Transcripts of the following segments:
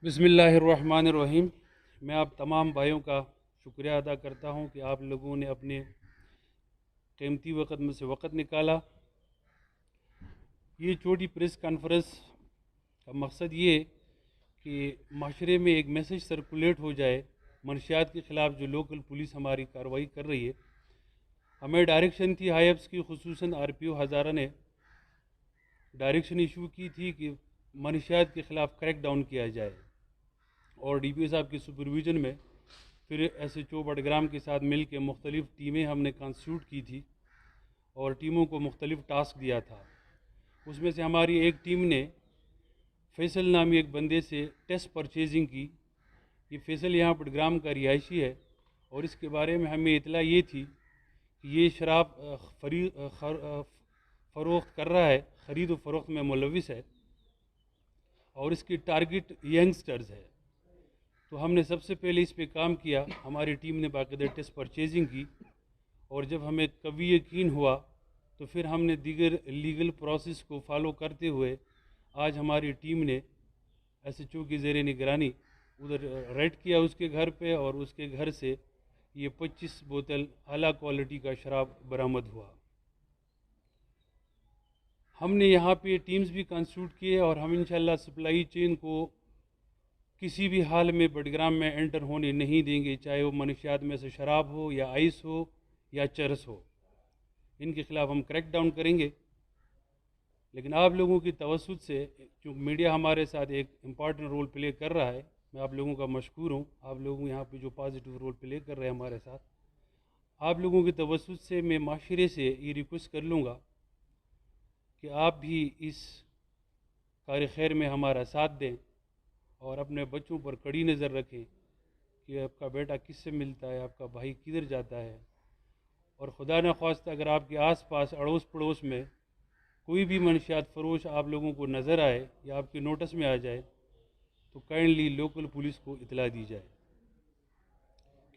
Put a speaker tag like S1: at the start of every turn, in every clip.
S1: बिस्मिल्लाहिर्रहमानिर्रहीम। मैं आप तमाम भाइयों का शुक्रिया अदा करता हूं कि आप लोगों ने अपने कीमती वक़्त में से वक़्त निकाला। ये छोटी प्रेस कॉन्फ्रेंस का मकसद ये कि माशरे में एक मैसेज सर्कुलेट हो जाए मनशियात के ख़िलाफ़ जो लोकल पुलिस हमारी कार्रवाई कर रही है। हमें डायरेक्शन थी हाइब्स की, खुसूसन RPO हज़ारा ने डायरेक्शन इशू की थी कि मनशियात के ख़िलाफ़ क्रैक डाउन किया जाए, और DPO साहब की सुपरविज़न में फिर SHO बडग्राम के साथ मिल के मुख्तलिफ़ टीमें हमने कॉन्स्टिट्यूट की थी और टीमों को मुख्तलिफ़ टास्क दिया था। उसमें से हमारी एक टीम ने फैसल नामी एक बंदे से टेस्ट परचेजिंग की। ये फैसल यहाँ बडग्राम का रिहायशी है और इसके बारे में हमें इतला ये थी कि ये शराब फ़रोख्त कर रहा है, ख़रीद व फ़रोख्त में मुलविस है और इसकी टारगेट यंगस्टर्स है। तो हमने सबसे पहले इस पे काम किया। हमारी टीम ने बाकायदा टेस्ट परचेजिंग की और जब हमें कभी यकीन हुआ तो फिर हमने दीगर लीगल प्रोसेस को फॉलो करते हुए आज हमारी टीम ने SHO की ज़ेर निगरानी उधर रेड किया उसके घर पे, और उसके घर से ये 25 बोतल आला क्वालिटी का शराब बरामद हुआ। हमने यहाँ पे टीम्स भी कंस्टिट्यूट किए और हम इंशाल्लाह सप्लाई चेन को किसी भी हाल में बडग्राम में एंटर होने नहीं देंगे, चाहे वो मनशियात में से शराब हो या आइस हो या चरस हो। इनके ख़िलाफ़ हम क्रैक डाउन करेंगे। लेकिन आप लोगों की तवस्सुत से, जो मीडिया हमारे साथ एक इम्पॉर्टेंट रोल प्ले कर रहा है, मैं आप लोगों का मशकूर हूँ। आप लोग यहाँ पे जो पॉजिटिव रोल प्ले कर रहे हैं हमारे साथ, आप लोगों की तवस्सुत से मैं माशरे से ये रिक्वेस्ट कर लूँगा कि आप भी इस कार खैर में हमारा साथ दें और अपने बच्चों पर कड़ी नज़र रखें कि आपका बेटा किससे मिलता है, आपका भाई किधर जाता है। और खुदा न ख्वास्ता अगर आपके आस पास अड़ोस पड़ोस में कोई भी मनशियात फ़रोश आप लोगों को नज़र आए या आपके नोटिस में आ जाए तो काइंडली लोकल पुलिस को इतला दी जाए,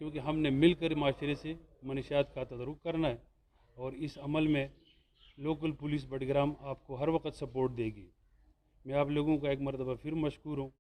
S1: क्योंकि हमने मिलकर माशरे से मनशियात का तदरुक करना है और इस अमल में लोकल पुलिस बडग्राम आपको हर वक्त सपोर्ट देगी। मैं आप लोगों का एक मरतबा फिर मशकूर हूँ।